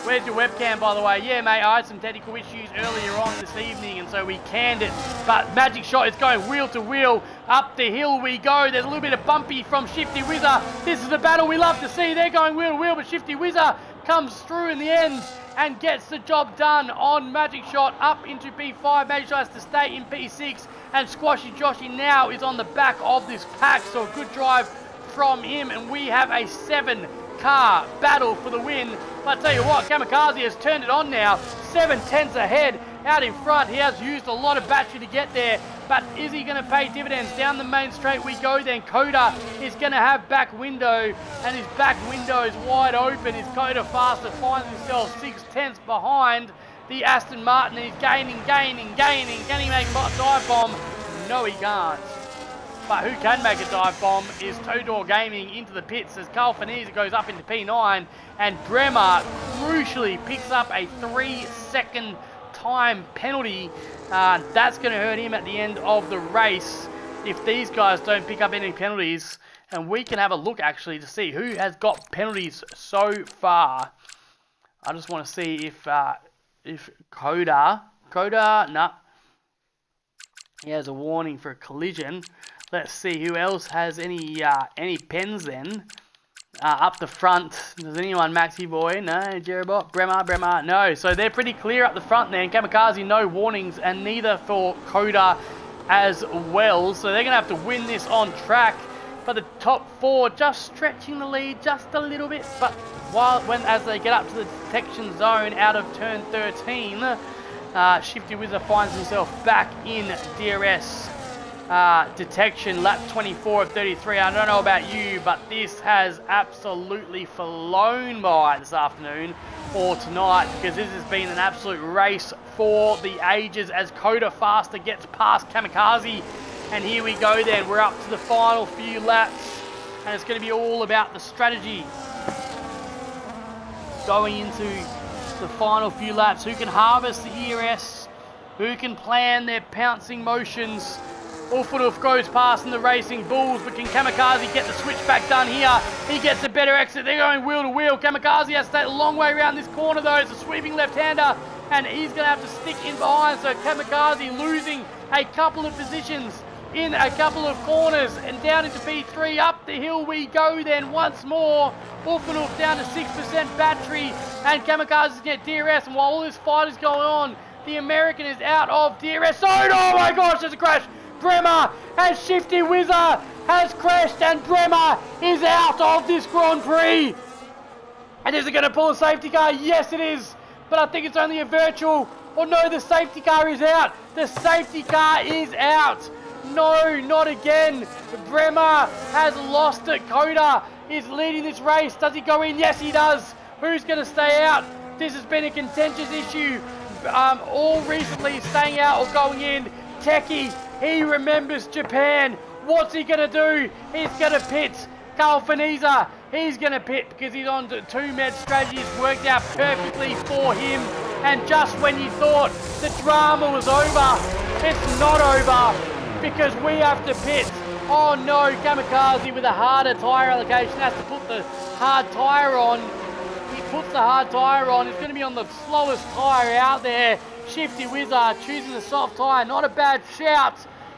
Where's your webcam, by the way? Yeah, mate, I had some technical issues earlier on this evening, and so we canned it. But Magic Shot is going wheel to wheel. Up the hill we go. There's a little bit of bumpy from Shifty Whizzer. This is the battle we love to see. They're going wheel to wheel, but Shifty Whizzer comes through in the end and gets the job done on Magic Shot up into P5. Magic Shot has to stay in P6, and Squashy Joshy now is on the back of this pack, so a good drive from him, and we have a 7-car battle for the win. But I tell you what, Kamikaze has turned it on now, 7/10 ahead, out in front. He has used a lot of battery to get there, but is he going to pay dividends? Down the main straight we go then. Coda is going to have back window, and his back window is wide open. Is Coda faster, finds himself 6/10 behind the Aston Martin. He's gaining. Can he make a dive bomb? No, he can't. But who can make a dive bomb is Two Door Gaming into the pits as Carl Finese goes up into P9, and Bremer crucially picks up a 3-second time penalty. That's going to hurt him at the end of the race if these guys don't pick up any penalties. And we can have a look actually to see who has got penalties so far. I just want to see if Coda, nah, he has a warning for a collision. Let's see who else has any pens then. Up the front, does anyone? Maxi Boy? No. Jerobot? Bremer? No. So they're pretty clear up the front there. And Kamikaze, no warnings, and neither for Coda as well. So they're going to have to win this on track. But the top four just stretching the lead just a little bit. But as they get up to the detection zone out of turn 13, Shifty Wizard finds himself back in DRS detection, lap 24 of 33. I don't know about you, but this has absolutely flown by this afternoon or tonight, because this has been an absolute race for the ages as Coda faster gets past Kamikaze. And here we go then, we're up to the final few laps, and it's going to be all about the strategy going into the final few laps. Who can harvest the ERS, who can plan their pouncing motions. Ulfaduf goes past in the Racing Bulls, but can Kamikaze get the switchback done here? He gets a better exit. They're going wheel to wheel. Kamikaze has to take a long way around this corner though. It's a sweeping left-hander, and he's going to have to stick in behind. So Kamikaze losing a couple of positions in a couple of corners, and down into P3. Up the hill we go then once more. Ulfaduf down to 6% battery, and Kamikaze's get DRS. And while all this fight is going on, the American is out of DRS. Oh my gosh, there's a crash. Bremer and Shifty Wizard has crashed, and Bremer is out of this Grand Prix. And is it going to pull a safety car? Yes, it is. But I think it's only a virtual. Oh no, the safety car is out. The safety car is out. No, not again. Bremer has lost it. Coda is leading this race. Does he go in? Yes, he does. Who's going to stay out? This has been a contentious issue. All recently staying out or going in. Techie, he remembers Japan. What's he going to do? He's going to pit. Carl Finese, he's going to pit because he's on to 2-med strategy. It's worked out perfectly for him. And just when you thought the drama was over, it's not over, because we have to pit. Oh no, Kamikaze with a harder tyre allocation has to put the hard tyre on. He puts the hard tyre on. He's going to be on the slowest tyre out there. Shifty Wizard choosing the soft tyre, not a bad shout.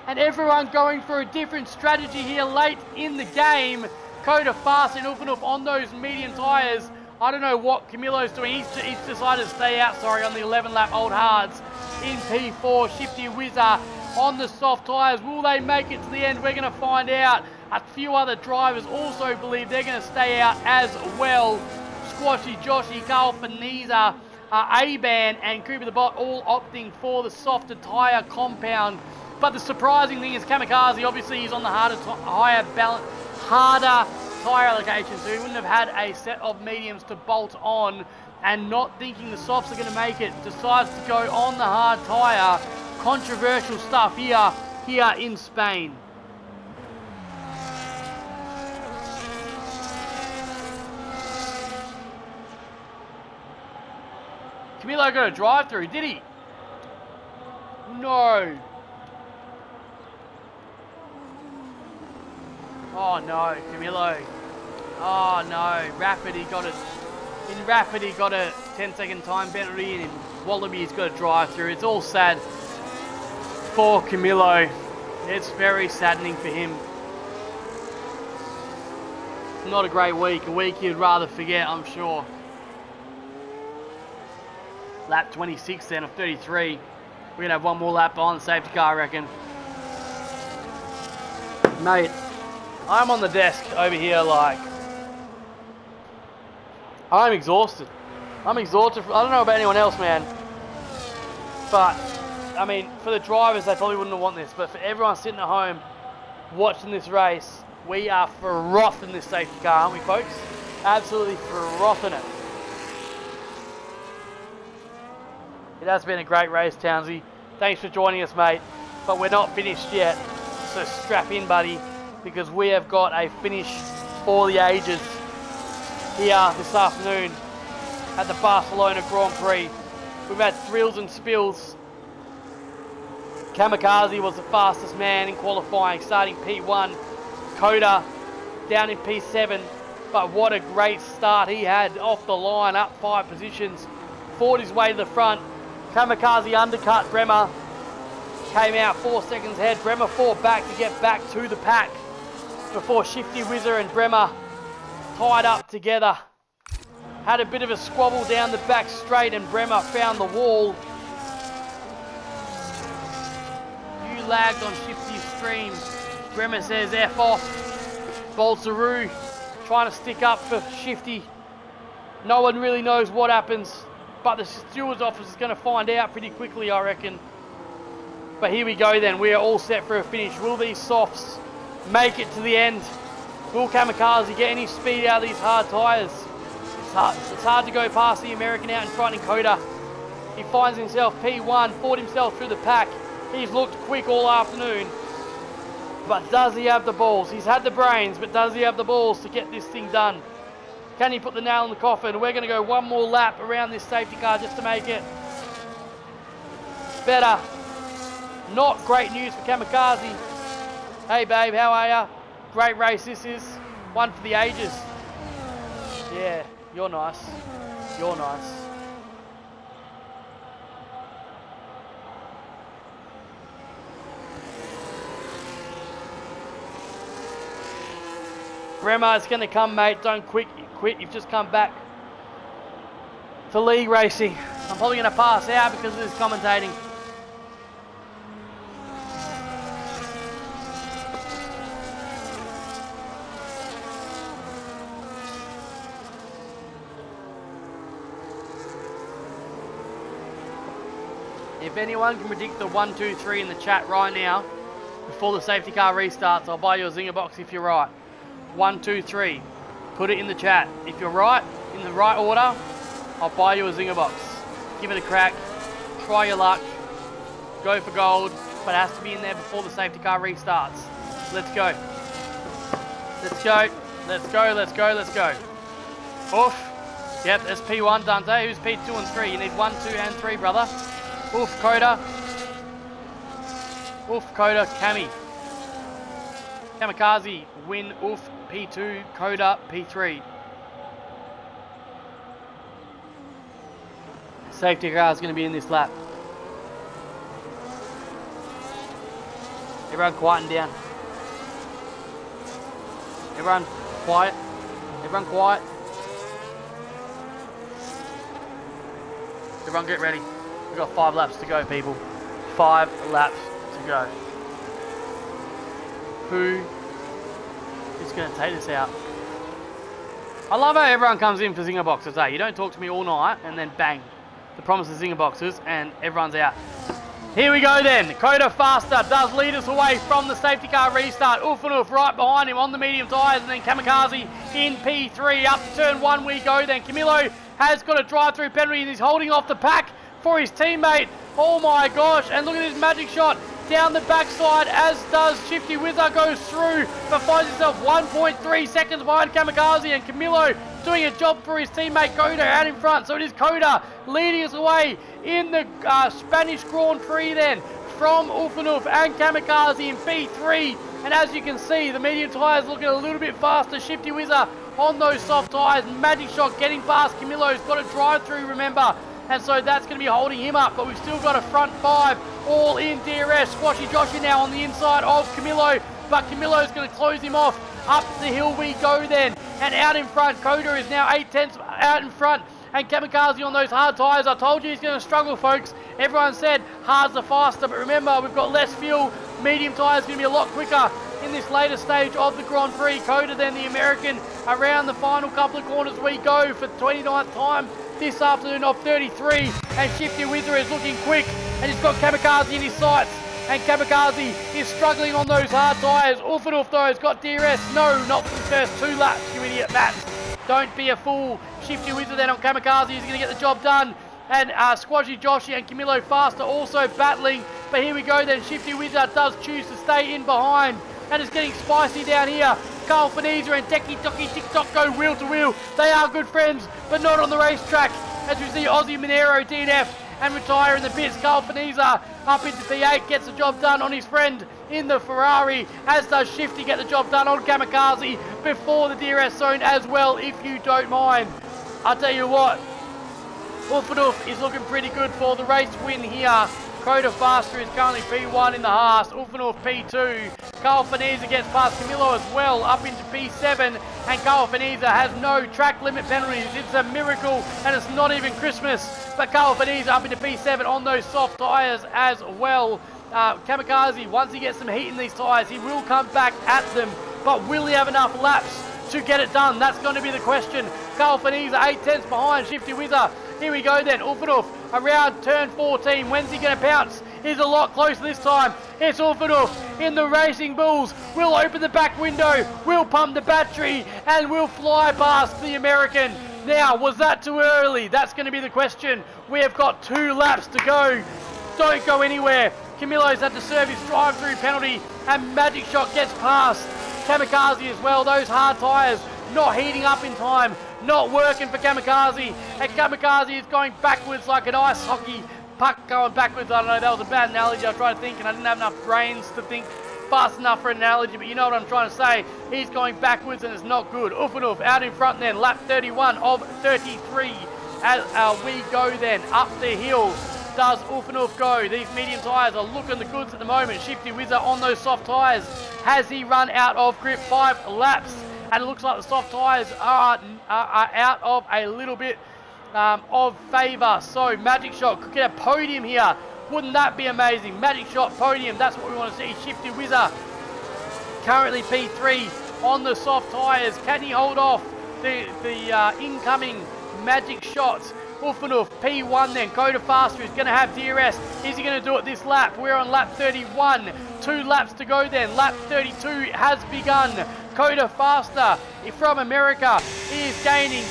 And everyone going for a different strategy here late in the game. Coda fast and Ulfaduf on those medium tyres. I don't know what Camilo's doing. He's decided to stay out, on the 11 lap old hards in P4. Shifty Wizard on the soft tyres. Will they make it to the end? We're going to find out. A few other drivers also believe they're going to stay out as well. Squashy, Joshy, Carl Finese, A-Ban and Cooper the Bot all opting for the softer tyre compound. But the surprising thing is Kamikaze, obviously he's on the harder tyre allocation, so he wouldn't have had a set of mediums to bolt on, and not thinking the softs are going to make it, decides to go on the hard tyre. Controversial stuff here in Spain. Camilo got a drive-through, did he? No. Oh no, Camilo. Oh no, Rapid, got it. In Rapid, he got a 10-second time penalty, and in Wallaby, he's got a drive-through. It's all sad for Camilo. It's very saddening for him. Not a great week. A week he'd rather forget, I'm sure. Lap 26 then of 33. We're going to have one more lap on the safety car, I reckon. Mate, I'm on the desk over here like... I'm exhausted. I'm exhausted. I don't know about anyone else, man. But, I mean, for the drivers, they probably wouldn't want this. But for everyone sitting at home watching this race, we are frothing this safety car, aren't we, folks? Absolutely frothing it. It has been a great race, Townsy. Thanks for joining us, mate. But we're not finished yet. So strap in, buddy, because we have got a finish for the ages here this afternoon at the Barcelona Grand Prix. We've had thrills and spills. Kamikaze was the fastest man in qualifying, starting P1. Coda down in P7, but what a great start he had off the line, up 5 positions, fought his way to the front. Kamikaze undercut Bremer, came out 4 seconds ahead. Bremer fought back to get back to the pack before Shifty Whizzer and Bremer tied up together. Had a bit of a squabble down the back straight and Bremer found the wall. You lagged on Shifty's stream. Bremer says F off. Bolzaroo trying to stick up for Shifty. No one really knows what happens, but the stewards office is going to find out pretty quickly, I reckon. But here we go then. We are all set for a finish. Will these softs make it to the end? Will Kamikaze get any speed out of these hard tyres? It's hard to go past the American out in front in Coda. He finds himself P1, fought himself through the pack. He's looked quick all afternoon. But does he have the balls? He's had the brains, but does he have the balls to get this thing done? Can he put the nail in the coffin? We're going to go one more lap around this safety car just to make it better. Not great news for Kamikaze. Hey babe, how are ya? Great race this is. One for the ages. Yeah, you're nice. You're nice. Bremer, it's going to come, mate. Don't quit. You've just come back to league racing. I'm probably going to pass out because of this commentating. If anyone can predict the 1, 2, 3 in the chat right now, before the safety car restarts, I'll buy you a zinger box if you're right. 1, 2, 3. Put it in the chat. If you're right, in the right order, I'll buy you a zinger box. Give it a crack. Try your luck. Go for gold. But it has to be in there before the safety car restarts. Let's go. Let's go. Let's go. Let's go. Let's go. Oof. Yep, there's P1 Dante. Who's P2 and 3? You need 1, 2 and 3, brother. Oof, Coda. Oof, Coda, Cami. Kamikaze, win, oof, P2, Coda, P3. Safety car is going to be in this lap. Everyone quieten down. Everyone quiet. Everyone quiet. Everyone get ready. We've got 5 laps to go, people. 5 laps to go. Who is going to take this out? I love how everyone comes in for zinger boxes, eh? You don't talk to me all night and then bang. The promise of zinger boxes and everyone's out. Here we go then. Coda faster does lead us away from the safety car restart. Oof and Oof right behind him on the medium tyres, and then Kamikaze in P3. Up to turn 1 we go then. Camilo has got a drive-through penalty and he's holding off the pack for his teammate. Oh my gosh, and look at this magic shot down the backside, as does Shifty Whizzer, goes through, but finds himself 1.3 seconds behind Kamikaze, and Camilo doing a job for his teammate Coda out in front. So it is Coda leading us away in the Spanish Grand Prix then, from Oof and Kamikaze in P3. And as you can see, the medium tyres looking a little bit faster. Shifty Whizzer on those soft tyres. Magic shot getting past Camilo's got a drive through, remember. And so that's going to be holding him up. But we've still got a front 5 all in DRS. Squashy Joshy now on the inside of Camilo. But Camilo's going to close him off. Up the hill we go then. And out in front, Coda is now 8 tenths out in front. And Kamikaze on those hard tyres. I told you he's going to struggle, folks. Everyone said hards are faster. But remember, we've got less fuel. Medium tyres going to be a lot quicker in this later stage of the Grand Prix. Coda then the American around the final couple of corners we go for 29th time this afternoon of 33, and Shifty Whizzer is looking quick and he's got Kamikaze in his sights. And Kamikaze is struggling on those hard tyres. Ulfanuf though has got DRS. No, not for the first 2 laps, you idiot Matt. Don't be a fool. Shifty Wizard then on Kamikaze. He's going to get the job done. And Squashy Joshy and Camilo Fast are also battling. But here we go then. Shifty Wizard does choose to stay in behind. And it's getting spicy down here. Carl Faniza and Decky Docky TikTok go wheel to wheel. They are good friends, but not on the racetrack. As we see Aussie Monero DNF and retire in the pits. Carl Faniza up into P8, gets the job done on his friend in the Ferrari, as does Shifty get the job done on Kamikaze before the DRS zone as well, if you don't mind. I'll tell you what, Ulfanuf is looking pretty good for the race win here. Coda Faster is currently P1 in the Haas, Ulfanuf P2. Carl Faniza gets past Camilo as well, up into P7, and Carl Faniza has no track limit penalties. It's a miracle, and it's not even Christmas. But Carl Faniza up into P7 on those soft tyres as well. Kamikaze, once he gets some heat in these tyres, he will come back at them, but will he have enough laps to get it done? That's going to be the question. Carl Faniza 8 tenths behind Shifty Wizard. Here we go then, Ulfanuf around turn 14. When's he going to pounce? He's a lot closer this time. It's Ulfanuf in the Racing Bulls. We'll open the back window, we'll pump the battery, and we'll fly past the American. Now, was that too early? That's going to be the question. We have got 2 laps to go. Don't go anywhere. Camilo's had to serve his drive-through penalty, and Magic Shot gets past. Kamikaze as well. Those hard tyres not heating up in time, not working for Kamikaze. And Kamikaze is going backwards like an ice hockey puck going backwards. I don't know, that was a bad analogy. I was trying to think, and I didn't have enough brains to think fast enough for an analogy, but you know what I'm trying to say. He's going backwards, and it's not good. Ulfanuf out in front then, lap 31 of 33. As we go then, up the hill does Ulfanuf go. These medium tyres are looking the goods at the moment. Shifty Wizard on those soft tyres. Has he run out of grip? 5 laps, and it looks like the soft tyres are out of a little bit of favour. So Magic Shot could get a podium here. Wouldn't that be amazing? Magic Shot podium, that's what we want to see. Shifty Wizard currently P3 on the soft tyres. Can he hold off the incoming Magic Shots? Ulfanuf P1 then. Coda Faster is going to have DRS. Is he going to do it this lap? We're on lap 31. 2 laps to go then. Lap 32 has begun. Coda Faster from America. He is gaining,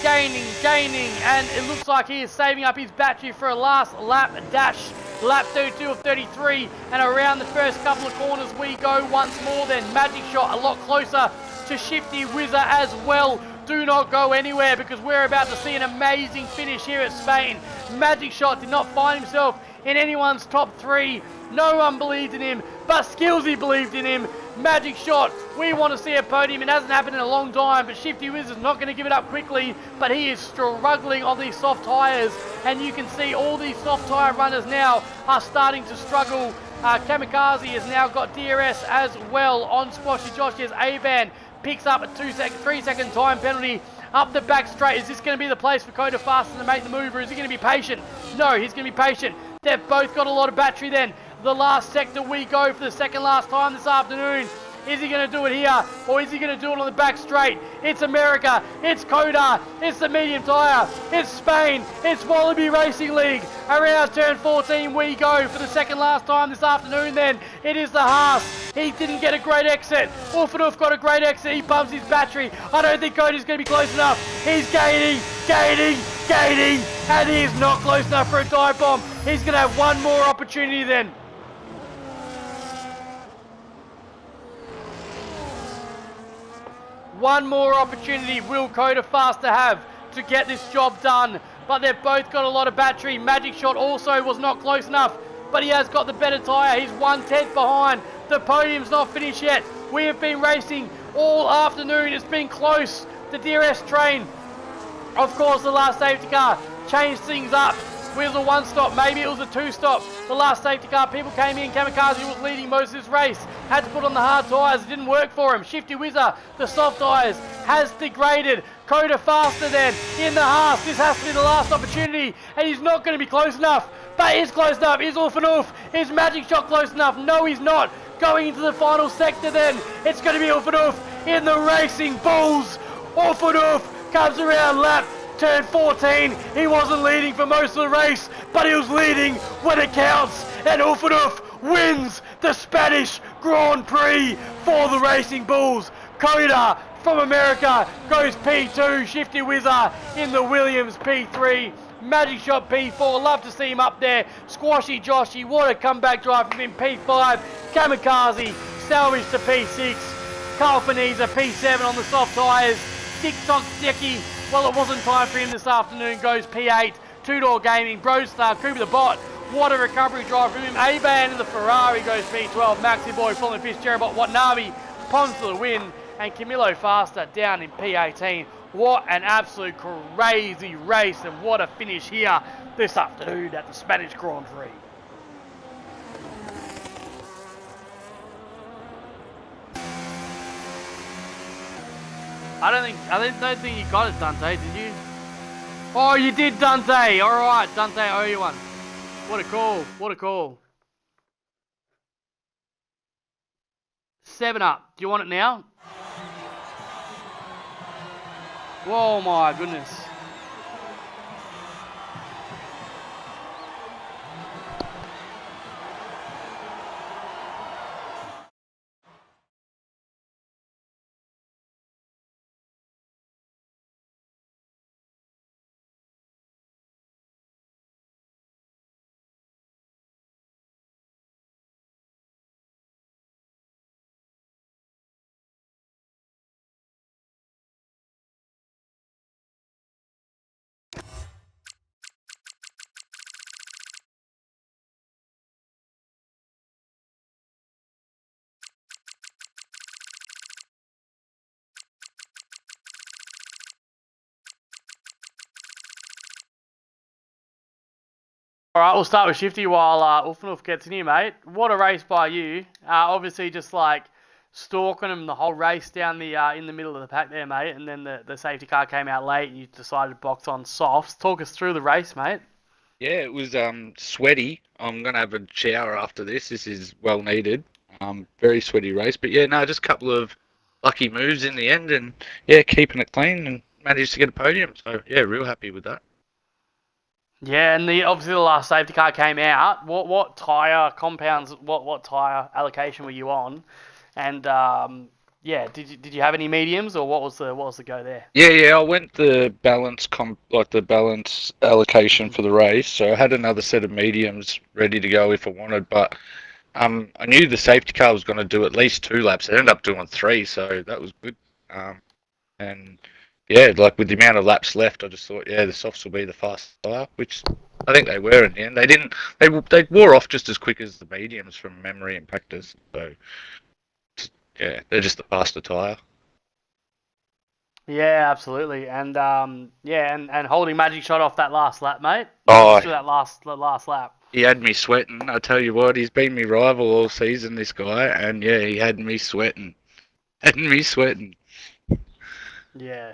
and it looks like he is saving up his battery for a last lap dash. Lap 32 of 33, and around the first couple of corners we go once more then. Magic Shot a lot closer to Shifty Wizard as well. Do not go anywhere, because we're about to see an amazing finish here at Spain. Magic Shot did not find himself in anyone's top 3. No one believed in him, but Skillsy believed in him. Magic Shot, we want to see a podium. It hasn't happened in a long time, but Shifty Wizard's not going to give it up quickly, but he is struggling on these soft tyres, and you can see all these soft tyre runners now are starting to struggle. Kamikaze has now got DRS as well on Squashy Josh as A-Ban picks up a 3-second time penalty up the back straight. Is this going to be the place for Coda Faster to make the move, or is he going to be patient? No, he's going to be patient. They've both got a lot of battery then. The last sector we go for the second last time this afternoon. Is he going to do it here, or is he going to do it on the back straight? It's America, it's Coda, it's the medium tyre, it's Spain, it's Wallaby Racing League. Around turn 14 we go for the second last time this afternoon then. It is the Haas. He didn't get a great exit. Ulfanuf got a great exit. He pumps his battery. I don't think Coda's going to be close enough. He's gaining, and he is not close enough for a dive bomb. He's going to have one more opportunity then. One more opportunity will Coda Faster have to get this job done, but they've both got a lot of battery. Magic Shot also was not close enough, but he has got the better tyre. He's 1/10 behind. The podium's not finished yet. We have been racing all afternoon. It's been close. The DRS train, of course, the last safety car changed things up. It was a 1-stop, maybe it was a 2-stop. The last safety car, people came in. Kamikaze was leading most of this race. Had to put on the hard tyres. It didn't work for him. Shifty Wizard, the soft tyres, has degraded. Coda Faster then in the Haas. This has to be the last opportunity, and he's not going to be close enough. But he's close enough. Is Ulfanuf? Is Magic Shot close enough? No, he's not. Going into the final sector then. It's going to be Ulfanuf in the Racing Bulls. Ulfanuf comes around lap Turn 14, he wasn't leading for most of the race, but he was leading when it counts. And Uffanuf wins the Spanish Grand Prix for the Racing Bulls. Coda from America goes P2, Shifty Whizzer in the Williams P3. Magic Shot P4, love to see him up there. Squashy Joshy, what a comeback drive from him. P5, Kamikaze, salvage to P6. Carl Faniza, P7 on the soft tyres. TikTok Dicky, well, it wasn't time for him this afternoon, goes P8. Two-Door Gaming, Brostar, Cooper the Bot. What a recovery drive from him. A-Band in the Ferrari goes P12. Maxi Boy, Fulham Fitzgerald, Watanabe, Pons to the win. And Camilo Faster down in P18. What an absolute crazy race, and what a finish here this afternoon at the Spanish Grand Prix. I don't think you got it, Dante, did you? Oh, you did, Dante. All right, Dante, I owe you one. What a call. What a call. 7-Up. Do you want it now? Whoa, my goodness. All right, we'll start with Shifty while Uffanuf gets in here, mate. What a race by you. Obviously, just like stalking him the whole race down the in the middle of the pack there, mate. And then the safety car came out late, and you decided to box on softs. Talk us through the race, mate. Yeah, it was sweaty. I'm gonna have a shower after this. This is well needed. Very sweaty race, but yeah, no, just a couple of lucky moves in the end, and yeah, keeping it clean and managed to get a podium. So yeah, real happy with that. Yeah, and obviously the last safety car came out. What tyre compounds? What tyre allocation were you on? And yeah, did you have any mediums, or what was the go there? Yeah, I went the balance allocation for the race. So I had another set of mediums ready to go if I wanted, but I knew the safety car was going to do at least 2 laps. It ended up doing 3, so that was good. And yeah, like with the amount of laps left, I just thought, yeah, the softs will be the fastest tyre, which I think they were in the end. They didn't. They wore off just as quick as the mediums from memory and practice. So yeah, they're just the faster tyre. Yeah, absolutely. And yeah, and holding Magic Shot off that last lap, mate. Talk us Oh, through that last lap. he had me sweating. I tell you what, he's been my rival all season, this guy, and yeah, he had me sweating. Had me sweating. Yeah.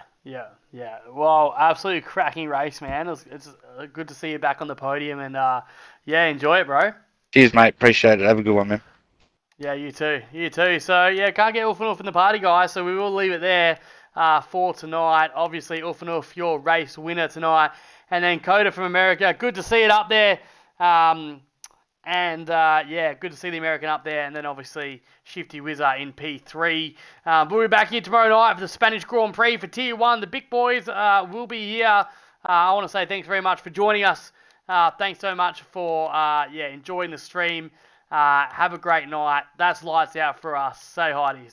Well, absolutely cracking race, man. It's good to see you back on the podium, and yeah, enjoy it, bro. Cheers, mate. Appreciate it. Have a good one, man. Yeah, you too. You too. So, yeah, can't get Uffanuf in the party, guys, so we will leave it there for tonight. Obviously, Uffanuf, your race winner tonight. And then Coda from America. Good to see it up there. And, yeah, good to see the American up there. And then, obviously, Shifty Whizzer in P3. But we'll be back here tomorrow night for the Spanish Grand Prix for Tier 1. The big boys will be here. I want to say thanks very much for joining us. Thanks so much for, yeah, enjoying the stream. Have a great night. That's lights out for us. Say hi to you.